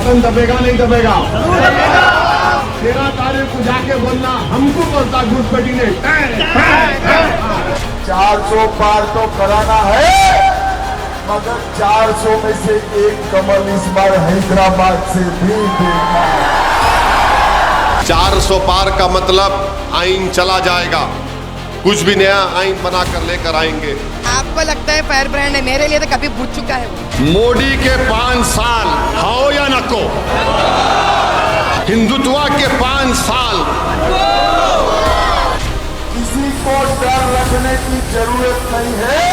Button दबेगा नहीं दबेगा? 13 तारीख को जाके बोलना हमको बोलता घुसपैठी ने 400 पार तो कराना है, मगर 400 में से एक कमल इस बार हैदराबाद से भी देखना है। 400 पार का मतलब आइन चला जाएगा, कुछ भी नया आइन बनाकर लेकर आएंगे। आपको लगता है फायर ब्रांड है, मेरे लिए तो कभी बुझ चुका है वो। मोदी के 5 साल खाओ या नको, हिंदुत्व के 5 साल। किसी को डर रखने की जरूरत नहीं है,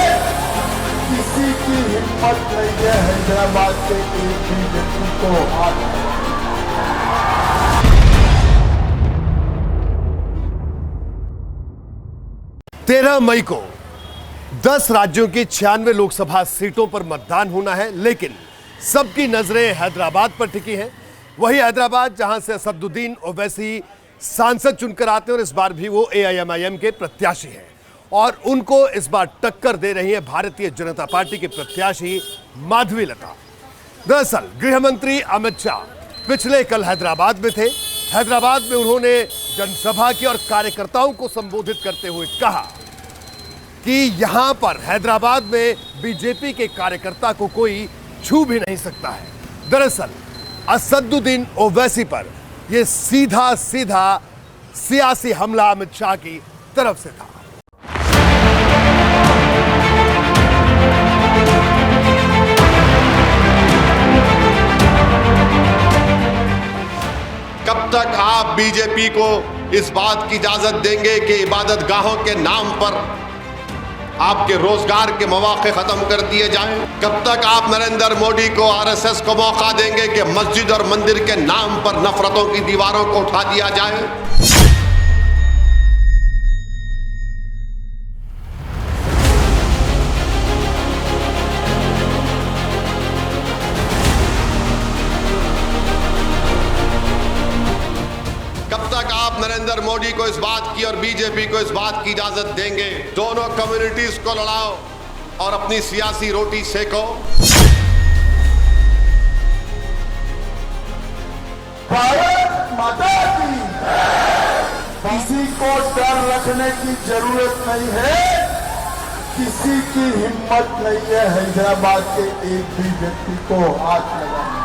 किसी की हिम्मत नहीं है हैदराबाद के एक भी व्यक्ति को हाथ। 13 मई को 10 राज्यों की 96 लोकसभा सीटों पर मतदान होना है, लेकिन सबकी नजरें हैदराबाद पर टिकी हैं। वही हैदराबाद जहां से असदुद्दीन ओवैसी सांसद चुनकर आते हैं और इस बार भी वो AIMIM के प्रत्याशी हैं और उनको इस बार टक्कर दे रही है भारतीय जनता पार्टी के प्रत्याशी माधवीलता। दरअसल गृह मंत्री अमित शाह पिछले कल हैदराबाद में थे। हैदराबाद में उन्होंने जनसभा की और कार्यकर्ताओं को संबोधित करते हुए कहा कि यहां पर हैदराबाद में बीजेपी के कार्यकर्ता को कोई छू भी नहीं सकता है। दरअसल असदुद्दीन ओवैसी पर यह सीधा सीधा सियासी हमला अमित शाह की तरफ से था। कब तक आप बीजेपी को इस बात की इजाजत देंगे कि इबादत गाहों के नाम पर आपके रोजगार के मौके खत्म कर दिए जाएं? कब तक आप नरेंद्र मोदी को RSS को मौका देंगे कि मस्जिद और मंदिर के नाम पर नफरतों की दीवारों को उठा दिया जाए? नरेंद्र मोदी को इस बात की और बीजेपी को इस बात की इजाजत देंगे दोनों कम्युनिटीज को लड़ाओ और अपनी सियासी रोटी सेको? भारत माता की किसी को डर रखने की जरूरत नहीं है, किसी की हिम्मत नहीं है हैदराबाद के एक भी व्यक्ति को हाथ लगाने।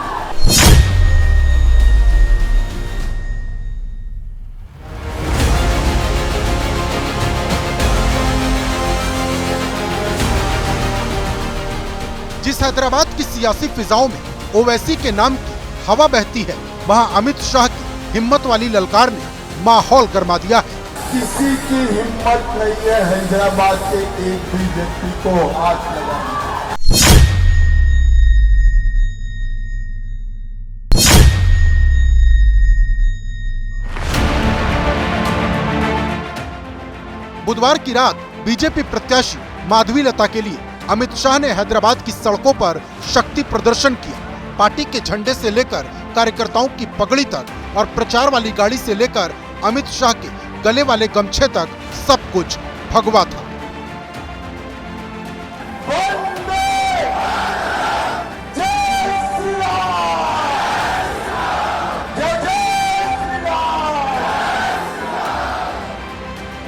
जिस हैदराबाद की सियासी फिजाओं में ओवैसी के नाम की हवा बहती है, वहां अमित शाह की हिम्मत वाली ललकार ने माहौल गरमा दिया है। किसी की हिम्मत नहीं है हैदराबाद के एक भी व्यक्ति को हाथ लगाने। बुधवार की रात बीजेपी प्रत्याशी माधवीलता के लिए अमित शाह ने हैदराबाद की सड़कों पर शक्ति प्रदर्शन किया। पार्टी के झंडे से लेकर कार्यकर्ताओं की पगड़ी तक और प्रचार वाली गाड़ी से लेकर अमित शाह के गले वाले गमछे तक सब कुछ भगवा था।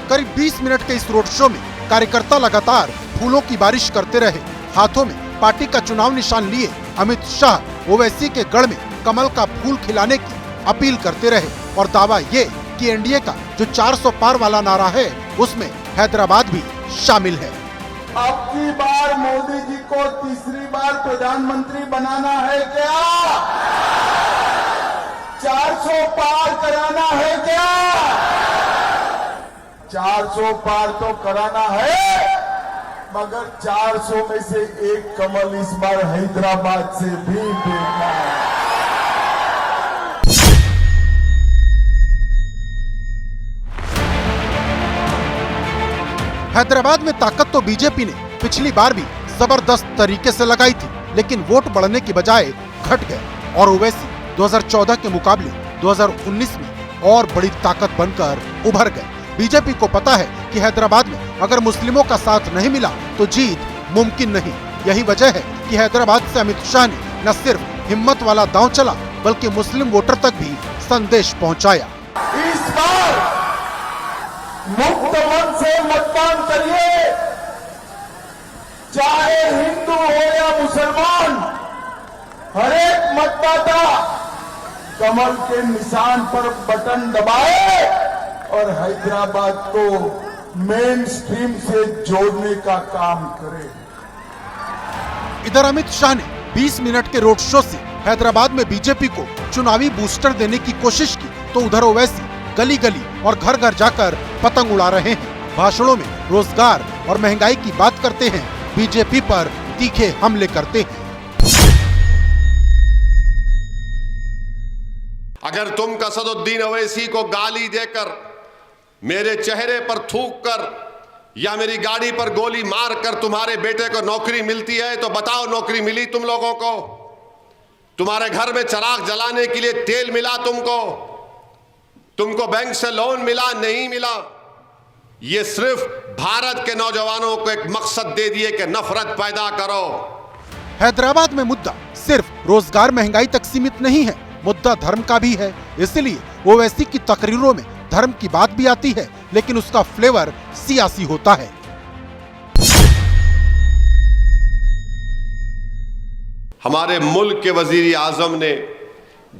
करीब 20 मिनट के इस रोड शो में कार्यकर्ता लगातार फूलों की बारिश करते रहे। हाथों में पार्टी का चुनाव निशान लिए अमित शाह ओवैसी के गढ़ में कमल का फूल खिलाने की अपील करते रहे और दावा ये कि एनडीए का जो 400 पार वाला नारा है उसमें हैदराबाद भी शामिल है। अब की बार मोदी जी को तीसरी बार प्रधानमंत्री बनाना है क्या? 400 पार कराना है क्या? 400 पार तो कराना है, मगर 400 में से एक कमल इस बार हैदराबाद से भी देखना है। हैदराबाद में ताकत तो बीजेपी ने पिछली बार भी जबरदस्त तरीके से लगाई थी, लेकिन वोट बढ़ने की बजाय घट गए और ओवैसी 2014 के मुकाबले 2019 में और बड़ी ताकत बनकर उभर गए। बीजेपी को पता है कि हैदराबाद में अगर मुस्लिमों का साथ नहीं मिला तो जीत मुमकिन नहीं। यही वजह है कि हैदराबाद से अमित शाह ने न सिर्फ हिम्मत वाला दांव चला बल्कि मुस्लिम वोटर तक भी संदेश पहुंचाया। इस बार मुक्त मन से मतदान करिए, चाहे हिंदू हो या मुसलमान, हर एक मतदाता कमल के निशान पर बटन दबाए और हैदराबाद को मेन स्ट्रीम से जोड़ने का काम करे। इधर अमित शाह ने 20 मिनट के रोड शो से हैदराबाद में बीजेपी को चुनावी बूस्टर देने की कोशिश की, तो उधर ओवैसी गली गली और घर घर जाकर पतंग उड़ा रहे हैं। भाषणों में रोजगार और महंगाई की बात करते हैं, बीजेपी पर तीखे हमले करते हैं। अगर तुम असदुद्दीन ओवैसी को गाली देकर, मेरे चेहरे पर थूक कर या मेरी गाड़ी पर गोली मार कर तुम्हारे बेटे को नौकरी मिलती है तो बताओ, नौकरी मिली तुम लोगों को? तुम्हारे घर में चिराग जलाने के लिए तेल मिला तुमको बैंक से लोन मिला? नहीं मिला। ये सिर्फ भारत के नौजवानों को एक मकसद दे दिए कि नफरत पैदा करो। हैदराबाद में मुद्दा सिर्फ रोजगार महंगाई तक सीमित नहीं है, मुद्दा धर्म का भी है। इसलिए ओवैसी की तकरीरों में धर्म की बात भी आती है, लेकिन उसका फ्लेवर सियासी होता है। हमारे मुल्क के वजीर आजम ने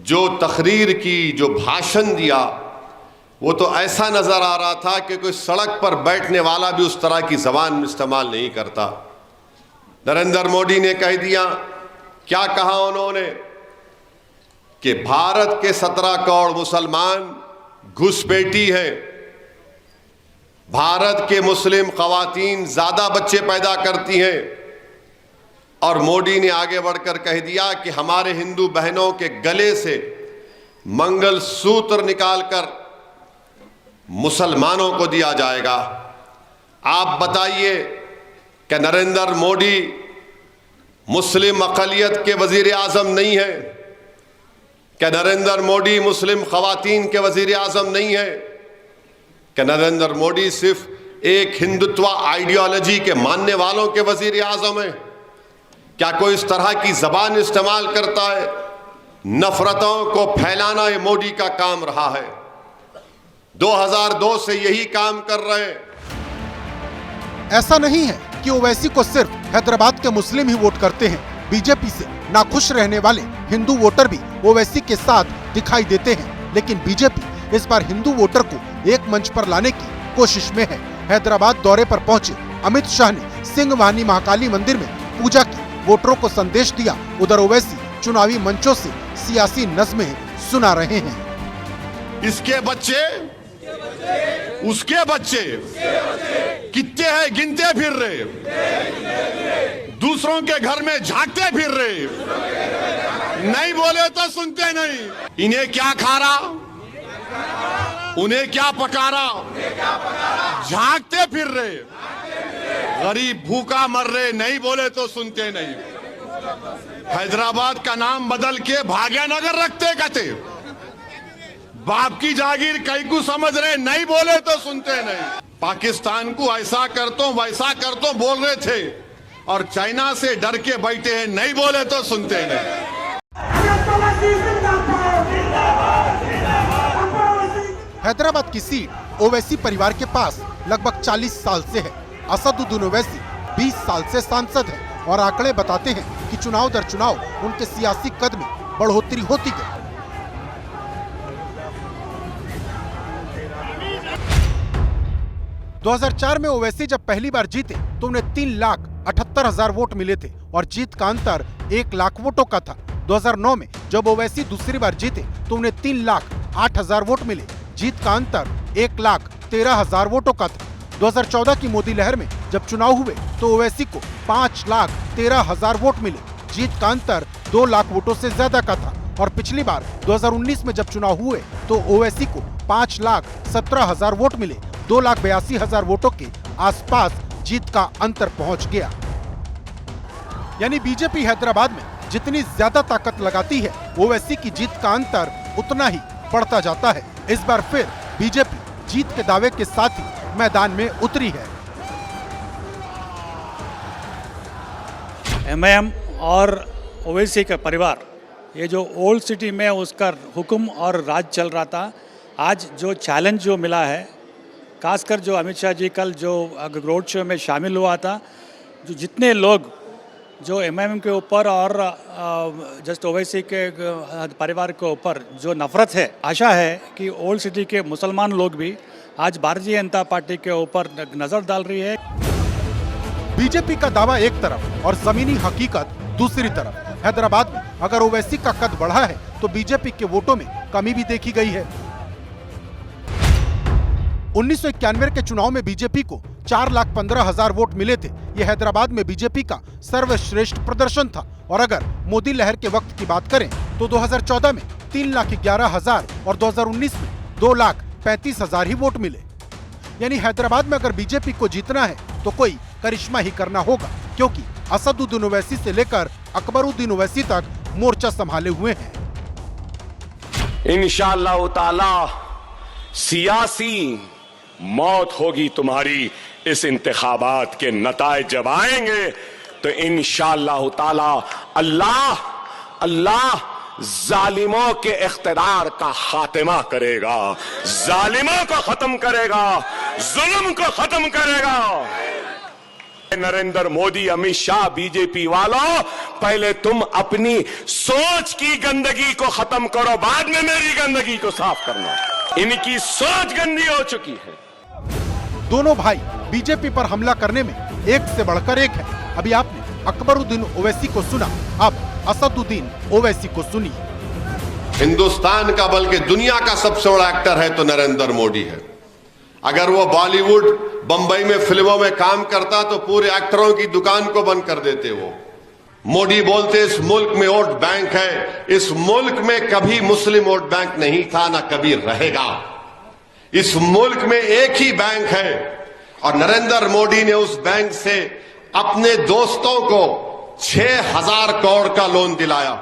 जो तकरीर की, जो भाषण दिया, वो तो ऐसा नजर आ रहा था कि कोई सड़क पर बैठने वाला भी उस तरह की जबान इस्तेमाल नहीं करता। नरेंद्र मोदी ने कह दिया, क्या कहा उन्होंने कि भारत के 17 करोड़ मुसलमान घुसपैठी है, भारत के मुस्लिम खवातीन ज्यादा बच्चे पैदा करती हैं। और मोदी ने आगे बढ़कर कह दिया कि हमारे हिंदू बहनों के गले से मंगल सूत्र निकालकर मुसलमानों को दिया जाएगा। आप बताइए कि नरेंद्र मोदी मुस्लिम अक़लियत के वजीर आज़म नहीं है? क्या नरेंद्र मोदी मुस्लिम खवातीन के वजीर आज़म नहीं है? क्या नरेंद्र मोदी सिर्फ एक हिंदुत्व आइडियोलॉजी के मानने वालों के वजीर आज़म है? क्या कोई इस तरह की जबान इस्तेमाल करता है? नफरतों को फैलाना ये मोदी का काम रहा है। 2002 से यही काम कर रहे हैं। ऐसा नहीं है कि ओवैसी को सिर्फ हैदराबाद के मुस्लिम ही वोट करते हैं। बीजेपी से नाखुश रहने वाले हिंदू वोटर भी ओवैसी के साथ दिखाई देते हैं, लेकिन बीजेपी इस बार हिंदू वोटर को एक मंच पर लाने की कोशिश में है। हैदराबाद दौरे पर पहुंचे अमित शाह ने सिंहवानी महाकाली मंदिर में पूजा की, वोटरों को संदेश दिया। उधर ओवैसी चुनावी मंचों से सियासी नज़्में सुना रहे हैं। इसके बच्चे, उसके बच्चे कितने हैं गिनते फिर रहे, दूसरों के घर में झांकते फिर रहे, नहीं बोले तो सुनते नहीं। इन्हें क्या खा रहा, उन्हें क्या पका रहा, झांकते फिर रहे। गरीब भूखा मर रहे, नहीं बोले तो सुनते नहीं। हैदराबाद का नाम बदल के भाग्यनगर रखते कहते, बाप की जागीर कई को समझ रहे, नहीं बोले तो सुनते नहीं। पाकिस्तान को ऐसा कर दो वैसा कर दो बोल रहे थे, और चाइना से डर के बैठे हैं, नहीं बोले तो सुनते नहीं। हैदराबाद की सीट ओवैसी परिवार के पास लगभग 40 साल से है। असदुद्दीन ओवैसी 20 साल से सांसद है और आंकड़े बताते हैं कि चुनाव दर चुनाव उनके सियासी कद में बढ़ोतरी होती गई। – 2004 में ओवैसी जब पहली बार जीते तो उन्हें 3,78,000 वोट मिले थे और जीत का अंतर 1 लाख वोटों का था। 2009 में जब ओवैसी दूसरी बार जीते तो उन्हें 3,08,000 वोट मिले, जीत का अंतर 1,13,000 वोटों का था। 2014 की मोदी लहर में जब चुनाव हुए तो ओवैसी को 5,13,000 वोट मिले, जीत का अंतर 2 लाख वोटों से ज्यादा का था। और पिछली बार 2019 में जब चुनाव हुए तो ओवैसी को 5,17,000 वोट मिले, 2,82,000 वोटों के आसपास जीत का अंतर पहुंच गया। यानी बीजेपी हैदराबाद में जितनी ज्यादा ताकत लगाती है, ओवैसी की जीत का अंतर उतना ही बढ़ता जाता है। इस बार फिर बीजेपी जीत के दावे के साथ ही मैदान में उतरी है। एमआईएम और ओवैसी का परिवार ये जो ओल्ड सिटी में उसका हुक्म और राज चल रहा था, आज जो चैलेंज जो मिला है, खासकर जो अमित शाह जी कल जो रोड शो में शामिल हुआ था, जो जितने लोग जो एमआईएम के ऊपर और जस्ट ओवैसी के परिवार के ऊपर जो नफरत है, आशा है कि ओल्ड सिटी के मुसलमान लोग भी आज भारतीय जनता पार्टी के ऊपर नजर डाल रही है। बीजेपी का दावा एक तरफ और जमीनी हकीकत दूसरी तरफ। हैदराबाद में अगर ओवैसी का कद बढ़ा है तो बीजेपी के वोटों में कमी भी देखी गई है। 1991 के चुनाव में बीजेपी को 4,15,000 वोट मिले थे। यह हैदराबाद में बीजेपी का सर्वश्रेष्ठ प्रदर्शन था। और अगर मोदी लहर के वक्त की बात करें तो 2014 में 3,11,000 और 2019 में 2,35,000 ही वोट मिले। यानी हैदराबाद में अगर बीजेपी को जीतना है तो कोई करिश्मा ही करना होगा, क्योंकि असदुद्दीन ओवैसी से लेकर अकबरुद्दीन ओवैसी तक मोर्चा संभाले हुए हैं। इंशाअल्लाह ताला सियासी मौत होगी तुम्हारी। इस इंतखाबात के नताए जब आएंगे तो इंशाअल्लाह ताला अल्लाह जालिमों के इख्तिदार का खात्मा करेगा, जालिमों को खत्म करेगा, जुल्म को खत्म करेगा। नरेंद्र मोदी, अमित शाह, बीजेपी वालों, पहले तुम अपनी सोच की गंदगी को खत्म करो, बाद में मेरी गंदगी को साफ करना। इनकी सोच गंदी हो चुकी है। दोनों भाई बीजेपी पर हमला करने में एक से बढ़कर एक है। अभी आपने अकबरुद्दीन ओवैसी को सुना, अब असदुद्दीन ओवैसी को सुनिए। हिंदुस्तान का बल्कि दुनिया का सबसे बड़ा एक्टर है तो नरेंद्र मोदी है। अगर वो बॉलीवुड बंबई में फिल्मों में काम करता तो पूरे एक्टरों की दुकान को बंद कर देते। वो मोदी बोलते इस मुल्क में वोट बैंक है। इस मुल्क में कभी मुस्लिम वोट बैंक नहीं था, ना कभी रहेगा। इस मुल्क में एक ही बैंक है और नरेंद्र मोदी ने उस बैंक से अपने दोस्तों को 6,000 करोड़ का लोन दिलाया।